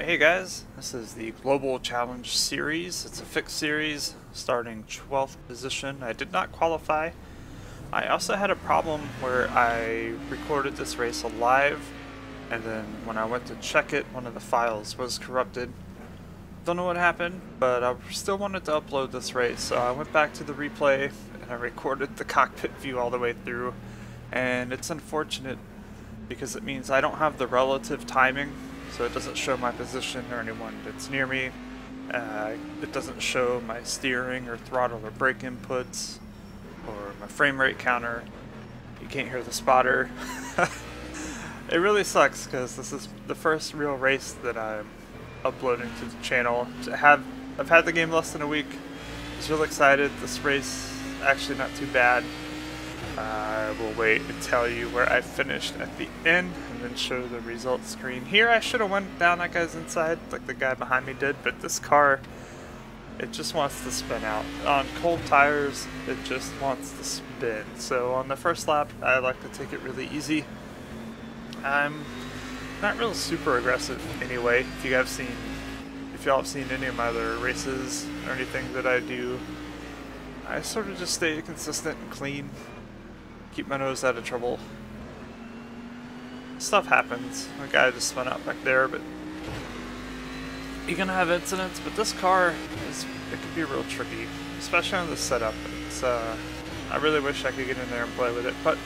Hey guys, this is the Global Challenge series. It's a fixed series starting 12th position. I did not qualify. I also had a problem where I recorded this race live and then when I went to check it, one of the files was corrupted. Don't know what happened, but I still wanted to upload this race, so I went back to the replay and I recorded the cockpit view all the way through. And it's unfortunate because it means I don't have the relative timing, so it doesn't show my position or anyone that's near me. It doesn't show my steering or throttle or brake inputs or my frame rate counter. You can't hear the spotter. It really sucks because this is the first real race that I'm uploading to the channel. I've had the game less than a week. I was really excited. This race actually not too bad. I will wait and tell you where I finished at the end and then show the results screen. Here I should have went down that guy's inside like the guy behind me did, but this car, it just wants to spin out. On cold tires, it just wants to spin. So on the first lap, I like to take it really easy. I'm not real super aggressive anyway. If y'all have seen any of my other races or anything that I do, I sort of just stay consistent and clean. Keep my nose out of trouble. Stuff happens. A guy just spun out back there, but you're gonna have incidents. But this car it can be real tricky, especially on the setup. It's I really wish I could get in there and play with it, but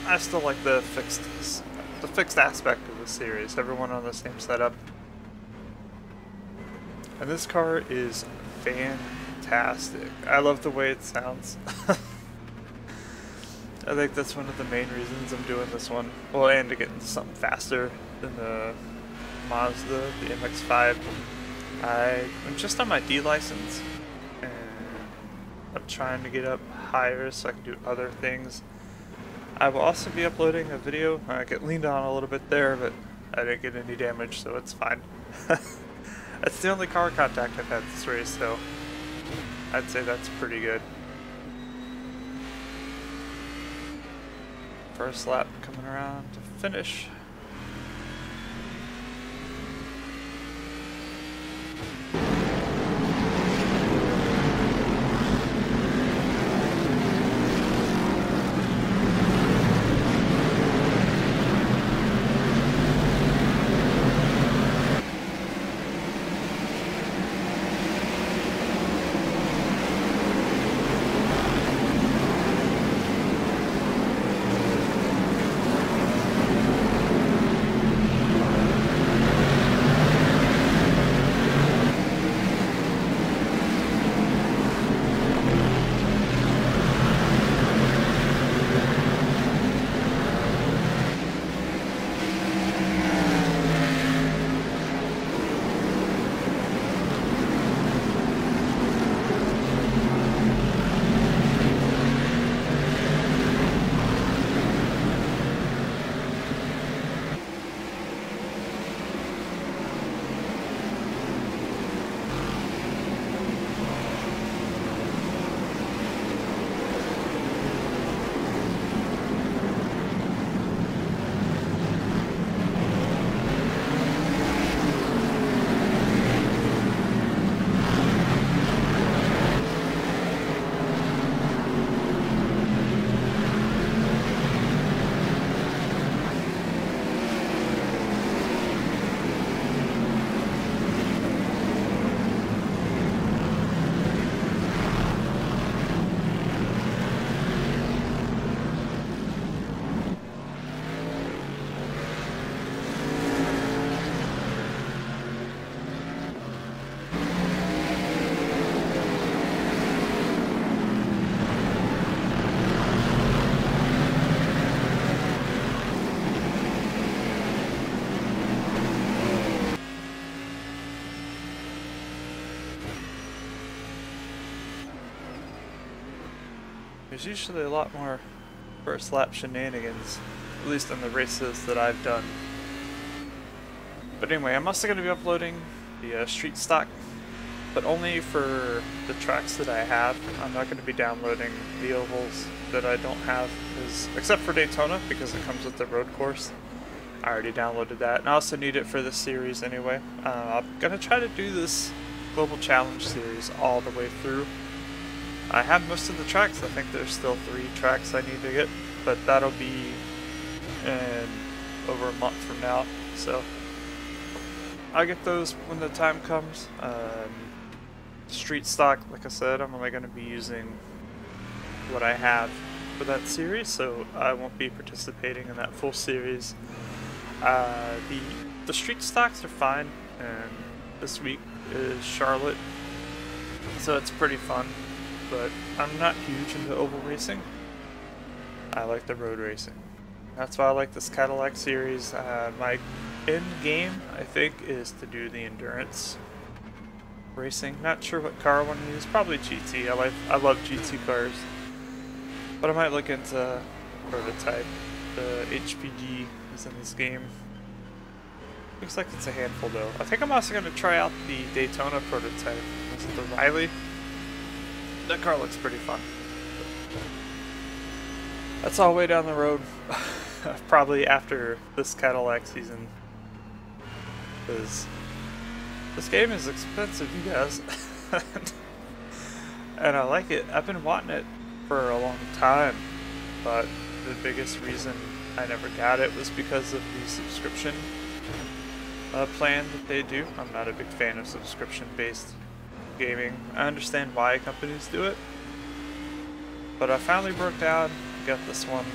I still like the fixed aspect of the series. Everyone on the same setup, and this car is fantastic. I love the way it sounds. I think that's one of the main reasons I'm doing this one. Well, and to get into something faster than the Mazda, the MX-5. I'm just on my D license, and I'm trying to get up higher so I can do other things. I will also be uploading a video. I get leaned on a little bit there, but I didn't get any damage, so it's fine. That's the only car contact I've had this race, so I'd say that's pretty good. First lap coming around to finish. There's usually a lot more first lap shenanigans, at least in the races that I've done. But anyway, I'm also going to be uploading the street stock, but only for the tracks that I have. I'm not going to be downloading the ovals that I don't have, except for Daytona, because it comes with the road course. I already downloaded that, and I also need it for this series anyway. I'm gonna try to do this Global Challenge series all the way through. I have most of the tracks. I think there's still 3 tracks I need to get, but that'll be in over a month from now, so I'll get those when the time comes. Street stock, like I said, I'm only going to be using what I have for that series, so I won't be participating in that full series. The street stocks are fine, and this week is Charlotte, so it's pretty fun, but I'm not huge into oval racing. I like the road racing. That's why I like this Cadillac series. My end game, I think, is to do the endurance racing. Not sure what car I want to use. Probably GT. I love GT cars, but I might look into prototype. The HPG is in this game. Looks like it's a handful though. I think I'm also going to try out the Daytona prototype. Is it the Riley? That car looks pretty fun. That's all way down the road. Probably after this Cadillac season. Because this game is expensive, you guys. And I like it. I've been wanting it for a long time. But the biggest reason I never got it was because of the subscription plan that they do. I'm not a big fan of subscription-based gaming. I understand why companies do it. But I finally broke down and got this one.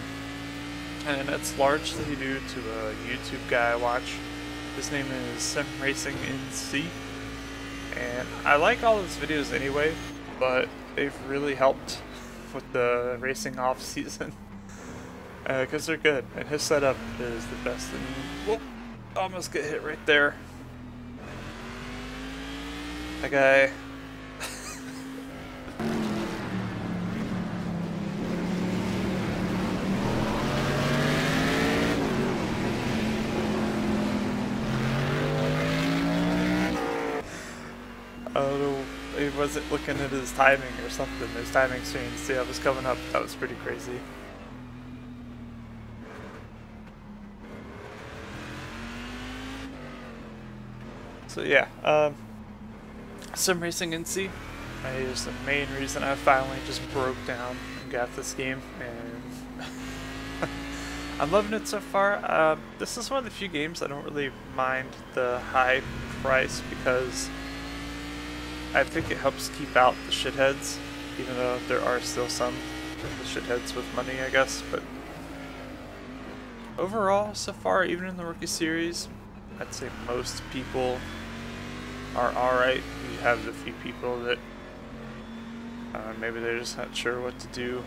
And it's largely due to a YouTube guy I watch. His name is iRacing NC. And I like all his videos anyway, but they've really helped with the racing off season. Because they're good, and his setup is the best. And whoop, almost get hit right there. That guy. I don't know, he wasn't looking at his timing or something. His timing screen, see, I was coming up. That was pretty crazy. So yeah, iRacing NC is the main reason I finally just broke down and got this game, and I'm loving it so far. This is one of the few games I don't really mind the high price, because I think it helps keep out the shitheads, even though there are still some the shitheads with money, I guess. But overall, so far, even in the rookie series, I'd say most people are alright. You have the few people that maybe they're just not sure what to do.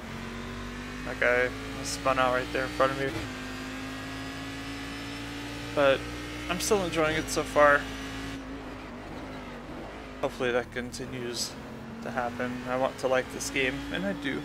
That guy spun out right there in front of me. But I'm still enjoying it so far. Hopefully that continues to happen. I want to like this game, and I do.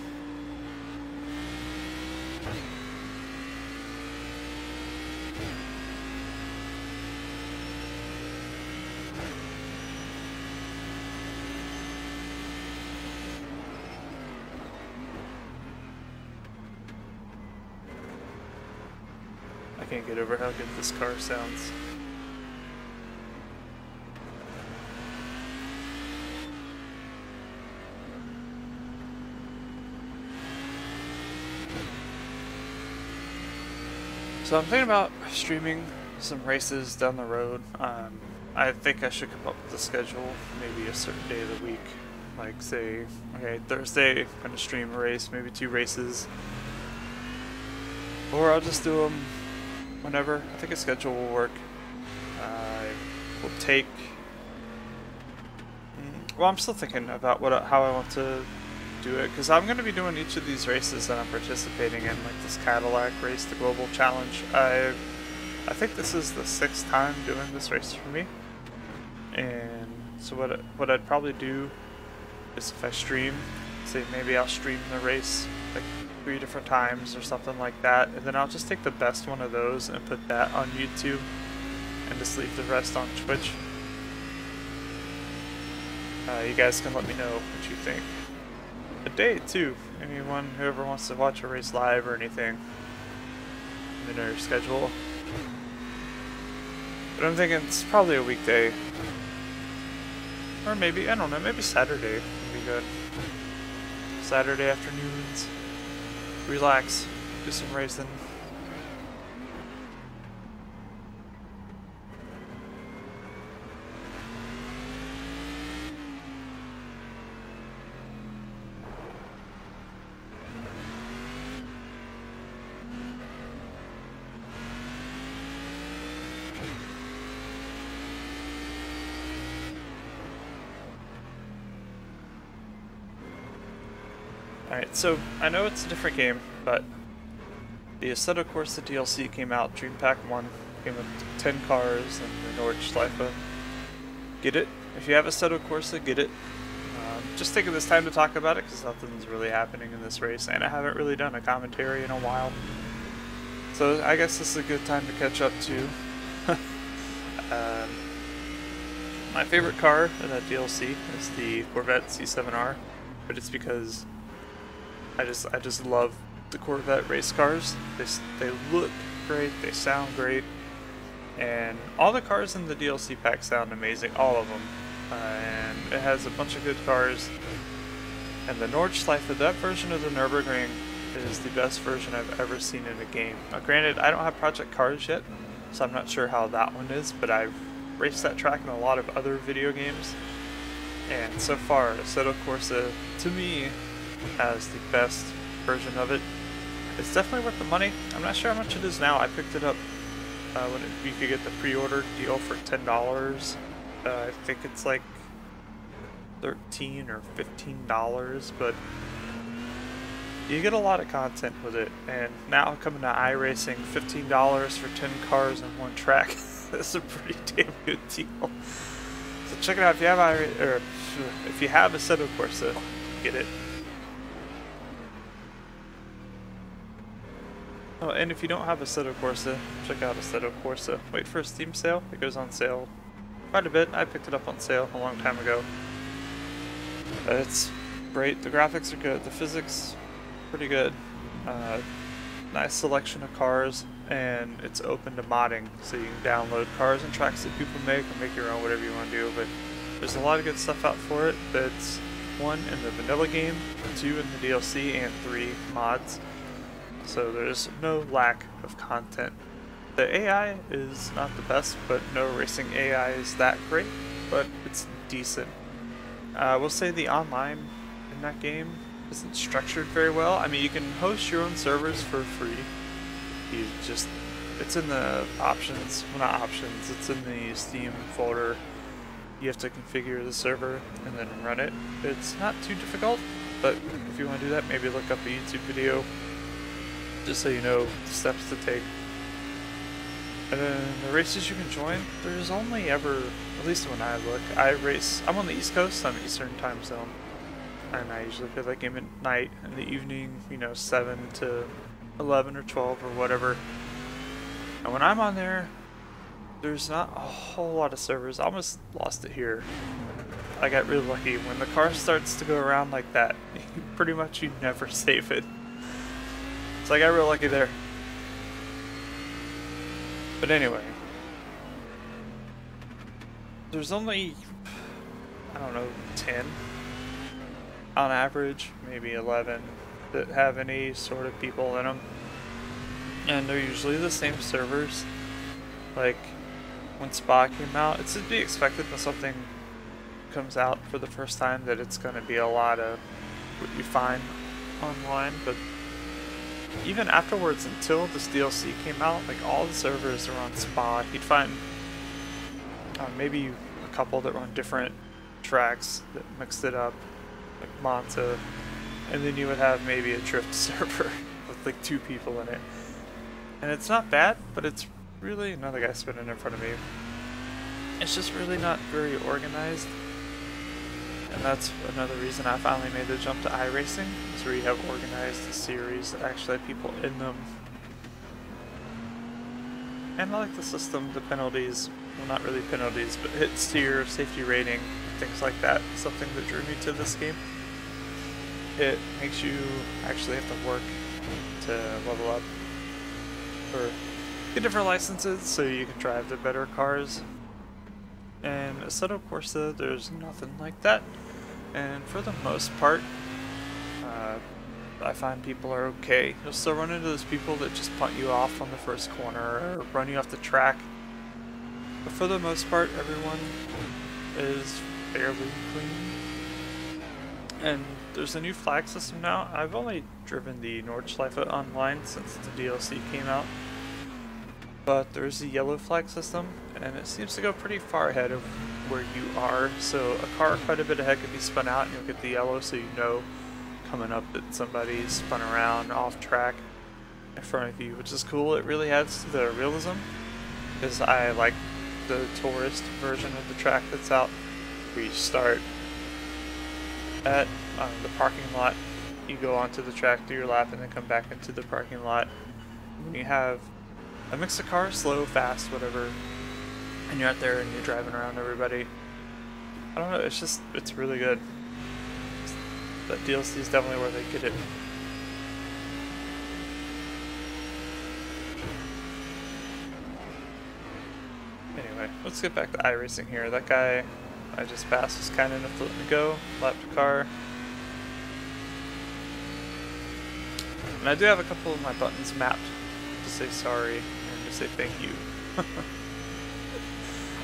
I can't get over how good this car sounds. So I'm thinking about streaming some races down the road. I think I should come up with a schedule, maybe a certain day of the week. Like say, okay, Thursday, I'm going to stream a race, maybe 2 races. Or I'll just do them whenever. I think a schedule will work. Will take... Well, I'm still thinking about how I want to do it, because I'm going to be doing each of these races that I'm participating in, like this Cadillac race, the Global Challenge. I think this is the 6th time doing this race for me, and so what I'd probably do is, if I stream, say maybe I'll stream the race like 3 different times or something like that, and then I'll just take the best one of those and put that on YouTube and just leave the rest on Twitch. You guys can let me know what you think. A day too. Anyone who ever wants to watch a race live or anything, let me know your schedule. But I'm thinking it's probably a weekday. Or maybe, I don't know, maybe Saturday would be good. Saturday afternoons. Relax. Do some racing. Alright, so I know it's a different game, but the Assetto Corsa DLC came out, Dream Pack 1, came with 10 cars and the Nordschleife. Get it? If you have Assetto Corsa, get it. Just taking this time to talk about it because nothing's really happening in this race, and I haven't really done a commentary in a while. So I guess this is a good time to catch up too. My favorite car in that DLC is the Corvette C7R, but it's because I just love the Corvette race cars. They look great, they sound great, and all the cars in the DLC pack sound amazing, all of them. And it has a bunch of good cars. And the Nordschleife, that version of the Nürburgring, is the best version I've ever seen in a game. Now granted, I don't have Project Cars yet, so I'm not sure how that one is, but I've raced that track in a lot of other video games. And so far, Assetto Corsa, to me, has the best version of it. It's definitely worth the money. I'm not sure how much it is now. I picked it up when you could get the pre-order deal for $10. I think it's like $13 or $15, but you get a lot of content with it. And now coming to iRacing, $15 for 10 cars and one track. That's a pretty damn good deal. So check it out if you have if you have Assetto Corsa, get it. Oh, and if you don't have Assetto Corsa, check out Assetto Corsa. Wait for a Steam sale. It goes on sale quite a bit. I picked it up on sale a long time ago. It's great. The graphics are good. The physics pretty good. Nice selection of cars, and it's open to modding, so you can download cars and tracks that people make or make your own, whatever you want to do. But there's a lot of good stuff out for it. That's 1 in the vanilla game, 2 in the DLC, and 3 mods. So there's no lack of content. The AI is not the best, but no racing AI is that great, but it's decent. I will say the online in that game isn't structured very well. I mean, you can host your own servers for free. It's in the options, well, not options, it's in the Steam folder. You have to configure the server and then run it. It's not too difficult, but if you want to do that, maybe look up a YouTube video just so you know the steps to take. And then the races you can join, there's only ever, at least when I look, I'm on the East Coast, I'm Eastern time zone. And I usually play that game at night, in the evening, you know, 7 to 11 or 12 or whatever. And when I'm on there, there's not a whole lot of servers. I almost lost it here. I got really lucky. When the car starts to go around like that, pretty much you never save it. So I got real lucky there. But anyway, there's only, I don't know, 10 on average, maybe 11 that have any sort of people in them. And they're usually the same servers. Like, when Spa came out, it's to be expected when something comes out for the first time that it's going to be a lot of what you find online, but even afterwards, until this DLC came out, like all the servers are on Spa. You'd find maybe a couple that were on different tracks that mixed it up, like Monza, and then you would have maybe a drift server with like 2 people in it. And it's not bad, but it's really, another guy spinning in front of me. It's just really not very organized. And that's another reason I finally made the jump to iRacing, is where you have organized series that actually have people in them. And I like the system, the penalties, well, not really penalties, but hit steer, safety rating, things like that. Something that drew me to this game. It makes you actually have to work to level up, or get different licenses so you can drive the better cars. And Assetto Corsa, there's nothing like that. And for the most part, I find people are okay. You'll still run into those people that just punt you off on the first corner or run you off the track. But for the most part, everyone is fairly clean. And there's a new flag system now. I've only driven the Nordschleife online since the DLC came out. But there's a yellow flag system, and it seems to go pretty far ahead of where you are. So a car quite a bit ahead could be spun out and you'll get the yellow, so you know coming up that somebody's spun around off track in front of you, which is cool. It really adds to the realism, because I like the tourist version of the track that's out, where you start at the parking lot, you go onto the track, do your lap, and then come back into the parking lot. When you have a mix of cars, slow, fast, whatever, and you're out there and you're driving around everybody. I don't know, it's really good. That DLC is definitely where they get it. Anyway, let's get back to iRacing here. That guy I just passed was kind enough to let me go, lapped the car. And I do have a couple of my buttons mapped to say sorry and to say thank you.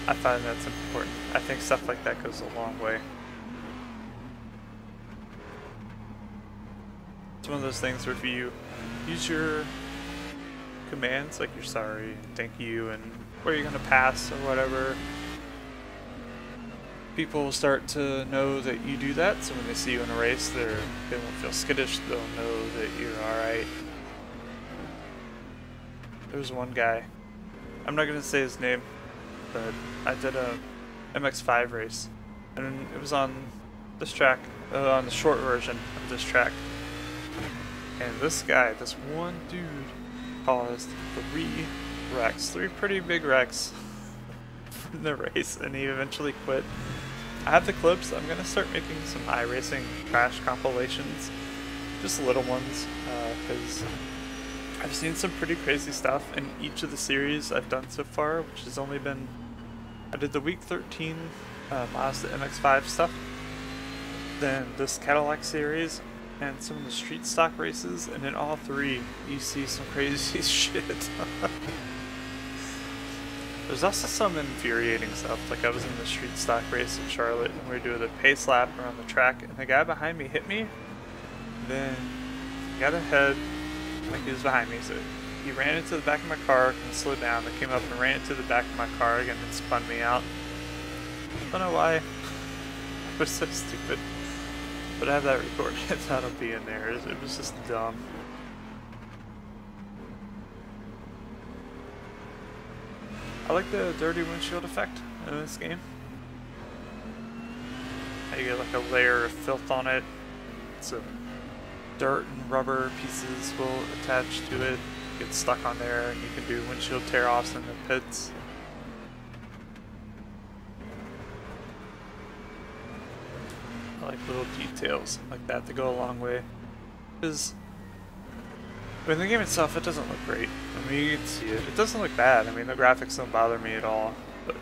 I find that's important. I think stuff like that goes a long way. It's one of those things where if you use your commands, like your sorry, thank you, and where you're gonna pass or whatever, people will start to know that you do that, so when they see you in a race, they won't feel skittish, they'll know that you're alright. There was one guy, I'm not gonna say his name, but I did a MX-5 race, and it was on this track, on the short version of this track. And this guy, this one dude, caused 3 pretty big wrecks in the race, and he eventually quit. I have the clips. I'm gonna start making some iRacing crash compilations, just little ones, because I've seen some pretty crazy stuff in each of the series I've done so far, which has only been, I did the week 13 Mazda MX-5 stuff, then this Cadillac series, and some of the street stock races, and in all 3 you see some crazy shit. There's also some infuriating stuff, like I was in the street stock race in Charlotte and we were doing a pace lap around the track, and the guy behind me hit me, then he got ahead like he was behind me, so he ran into the back of my car and slowed down, and came up and ran into the back of my car again and spun me out. Don't know why. I was so stupid. But I have that recorded, that'll be in there. It was just dumb. I like the dirty windshield effect in this game. You get like a layer of filth on it. So dirt and rubber pieces will attach to it, get stuck on there, and you can do windshield tear-offs in the pits. I like little details like that to go a long way. Because in the game itself, it doesn't look great. I mean, you can see it. It doesn't look bad. I mean, the graphics don't bother me at all, but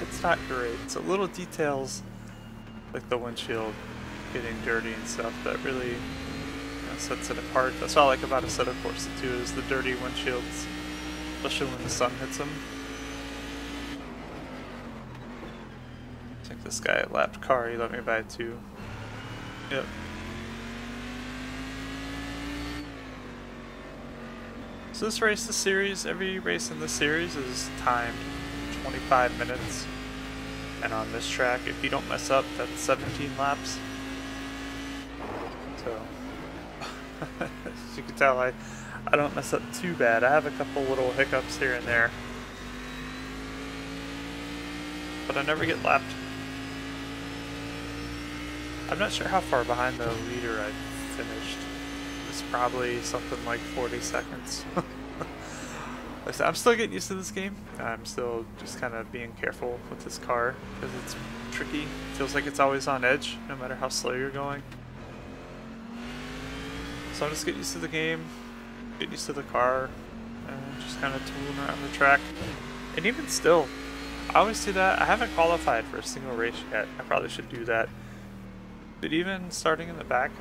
it's not great. So little details like the windshield getting dirty and stuff that really sets it apart. That's what I like about Assetto Corsa too, is the dirty windshields, especially when the sun hits them. I think this guy lapped car, he let me by 2. Yep. So this race, the series, every race in this series is timed 25 minutes. And on this track, if you don't mess up, that's 17 laps. So, as you can tell, I don't mess up too bad. I have a couple little hiccups here and there, but I never get lapped. I'm not sure how far behind the leader I finished. It's probably something like 40 seconds. Like I said, I'm still getting used to this game. I'm still just kind of being careful with this car because it's tricky. It feels like it's always on edge, no matter how slow you're going. So I'm just getting used to the game, getting used to the car, and just kind of tooling around the track. And even still, I always do that. I haven't qualified for a single race yet. I probably should do that. But even starting in the back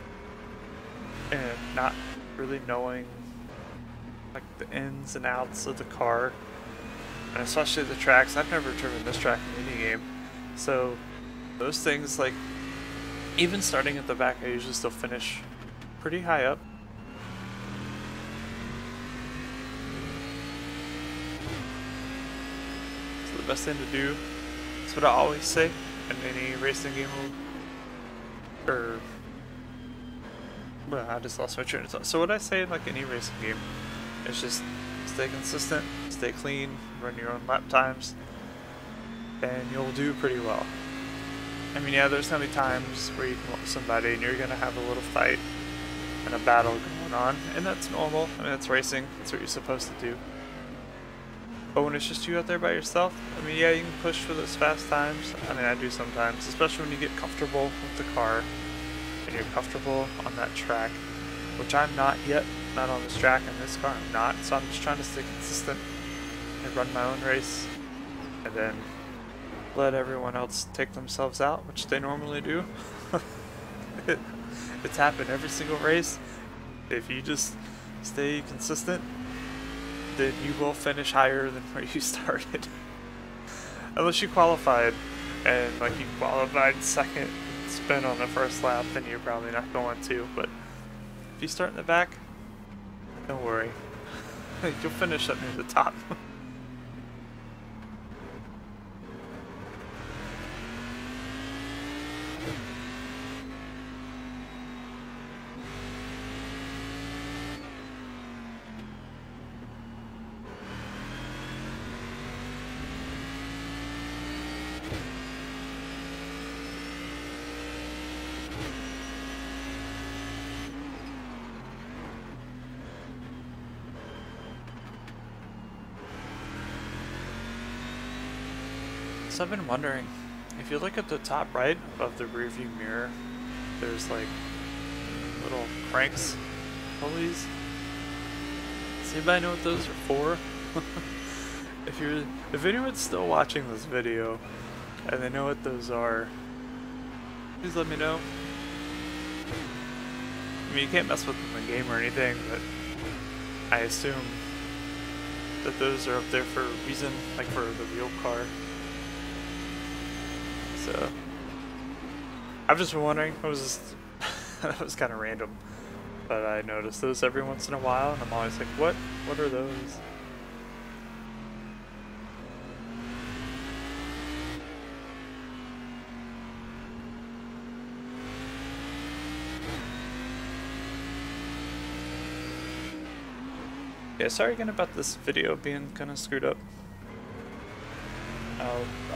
and not really knowing like the ins and outs of the car, and especially the tracks. I've never driven this track in any game, so those things, like even starting at the back, I usually still finish pretty high up. So the best thing to do, that's what I always say in any racing game, well, I just lost my train of thought. So what I say in like any racing game is just stay consistent, stay clean, run your own lap times, and you'll do pretty well. I mean, yeah, there's gonna be times where you come up with somebody and you're gonna have a little fight and a battle going on, and that's normal. I mean, that's racing, that's what you're supposed to do. But when it's just you out there by yourself, I mean, yeah, you can push for those fast times. I mean, I do sometimes, especially when you get comfortable with the car and you're comfortable on that track, which I'm not yet. Not on this track, in this car I'm not, so I'm just trying to stay consistent and run my own race, and then let everyone else take themselves out, which they normally do. It's happened every single race. If you just stay consistent, then you will finish higher than where you started. Unless you qualified, and like you qualified second spin on the first lap, then you're probably not going to, but if you start in the back, don't worry. You'll finish up near the top. So I've been wondering, if you look at the top right of the rearview mirror, there's like little cranks, pulleys. Does anybody know what those are for? If anyone's still watching this video and they know what those are, please let me know. I mean, you can't mess with them in the game or anything, but I assume that those are up there for a reason, like for the real car. So I've just been wondering. It was just that was kind of random, but I notice those every once in a while, and I'm always like, what are those? Yeah, sorry again about this video being kind of screwed up.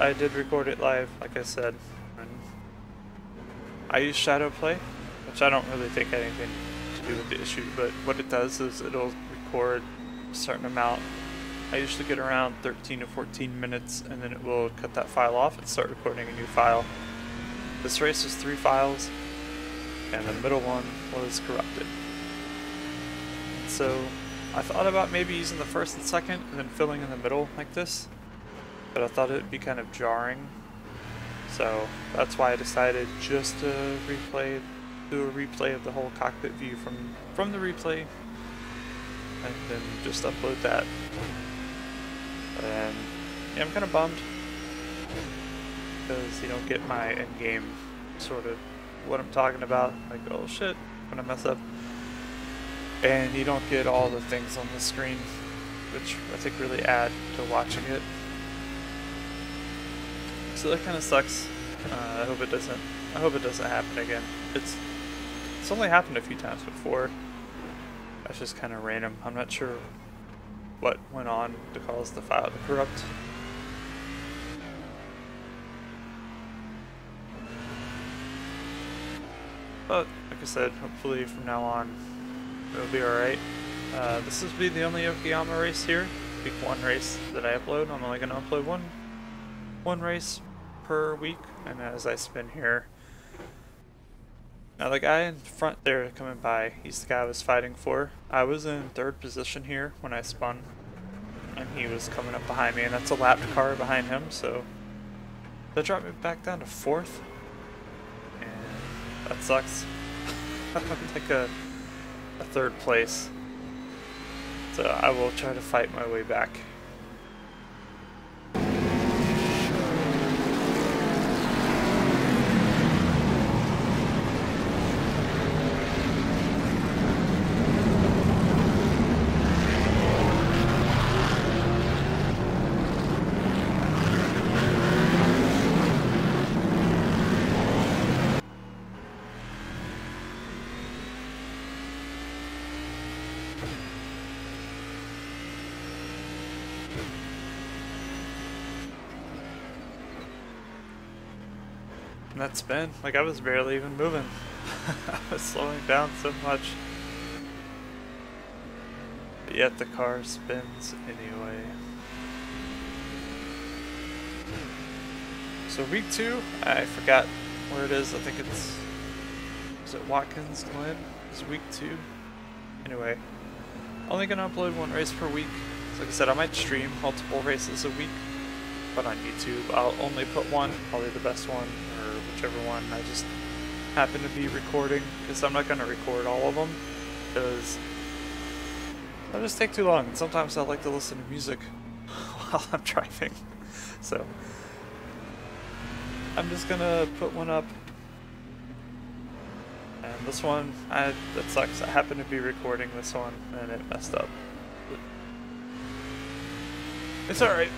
I did record it live, like I said, and I use Shadow Play, which I don't really think had anything to do with the issue, but what it does is it'll record a certain amount. I usually get around 13 to 14 minutes, and then it will cut that file off and start recording a new file. This race is 3 files, and the middle one was corrupted. So I thought about maybe using the first and second and then filling in the middle like this, but I thought it would be kind of jarring, so that's why I decided just to do a replay of the whole cockpit view from the replay, and then just upload that. And yeah, I'm kind of bummed because you don't get my end game sort of what I'm talking about, like, oh shit, when I mess up, and you don't get all the things on the screen, which I think really add to watching it. So that kind of sucks. I hope it doesn't happen again. It's only happened a few times before. That's just kind of random. I'm not sure what went on to cause the file to corrupt. But like I said, hopefully from now on it'll be alright. This will be the only Okayama race here. Week 1 race that I upload. I'm only going to upload one race per week, and as I spin here. Now the guy in front there coming by, he's the guy I was fighting for. I was in 3rd position here when I spun, and he was coming up behind me, and that's a lapped car behind him, so that dropped me back down to 4th, and that sucks. I'm like a 3rd place, so I will try to fight my way back. And that spin, like I was barely even moving. I was slowing down so much. But yet the car spins anyway. So week 2, I forgot where it is. I think it's, is it Watkins Glen? Is week 2? Anyway, only gonna upload 1 race per week. So like I said, I might stream multiple races a week, but on YouTube I'll only put one, probably the best one, or whichever one I just happen to be recording, because I'm not going to record all of them, because they'll just take too long, and sometimes I like to listen to music while I'm driving, so I'm just going to put one up, and this one, that sucks, I happen to be recording this one, and it messed up. It's alright.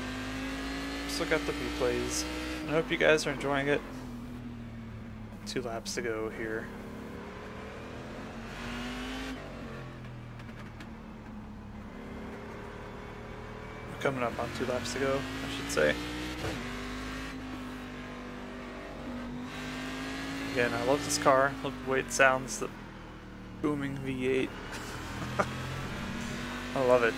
Still got the replays. I hope you guys are enjoying it. 2 laps to go here. We're coming up on 2 laps to go, I should say. Again, I love this car. I love the way it sounds, the booming V8. I love it.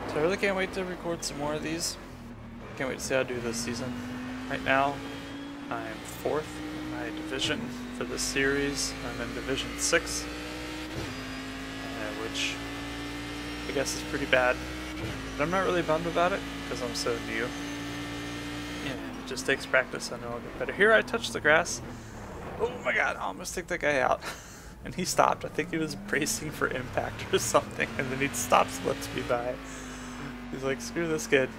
So I really can't wait to record some more of these. Can't wait to see how I do this season. Right now, I'm 4th in my division for this series. I'm in Division 6, which I guess is pretty bad. But I'm not really bummed about it, because I'm so new. And it just takes practice, I know I'll get better. Here I touched the grass. Oh my god, I almost took that guy out. And he stopped. I think he was bracing for impact or something, and then he stops and lets me by. He's like, screw this kid.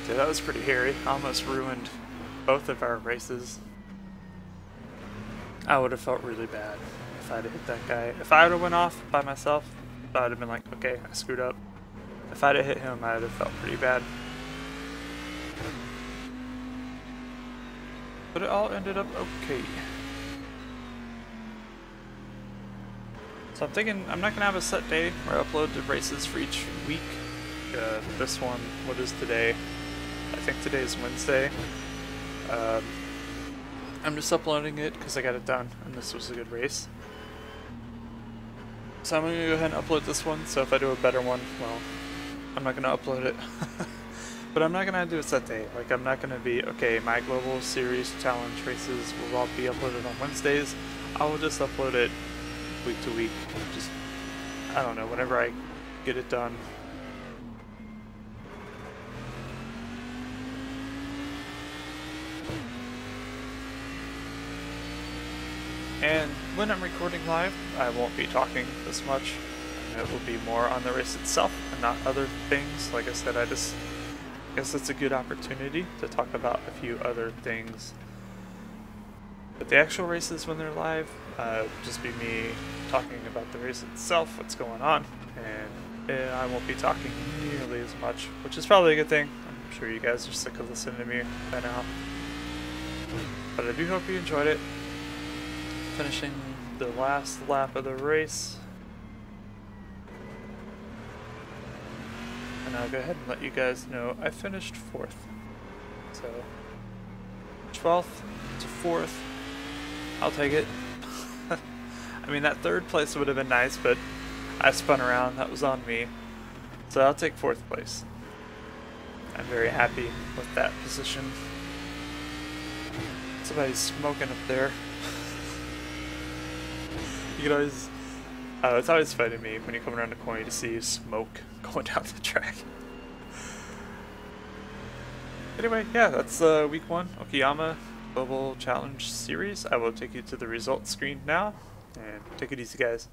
Dude, that was pretty hairy. Almost ruined both of our races. I would have felt really bad if I'd hit that guy. If I would have went off by myself, I would have been like, okay, I screwed up. If I'd have hit him, I would have felt pretty bad. But it all ended up okay. So I'm thinking I'm not going to have a set day where I upload the races for each week. This one, what is today? I think today is Wednesday. I'm just uploading it because I got it done and this was a good race. So I'm going to go ahead and upload this one, so if I do a better one, well, I'm not going to upload it. But I'm not going to do a set day. Like, I'm not going to be, okay, my Global Series Challenge races will all be uploaded on Wednesdays. I will just upload it week to week. Just, I don't know, whenever I get it done. And when I'm recording live, I won't be talking this much. It will be more on the race itself and not other things. Like I said, I just I guess it's a good opportunity to talk about a few other things. But the actual races when they're live, just be me talking about the race itself, what's going on, and I won't be talking nearly as much, which is probably a good thing. I'm sure you guys are sick of listening to me by now. But I do hope you enjoyed it. Finishing the last lap of the race. And I'll go ahead and let you guys know I finished 4th. So, 12th to 4th. I'll take it. I mean, that 3rd place would have been nice, but I spun around. That was on me. So I'll take 4th place. I'm very happy with that position. Somebody's smoking up there. You can always... it's always funny to me when you come around the corner to see smoke going down the track. Anyway, yeah, that's week 1, Okayama Global Challenge Series. I will take you to the results screen now, and take it easy, guys.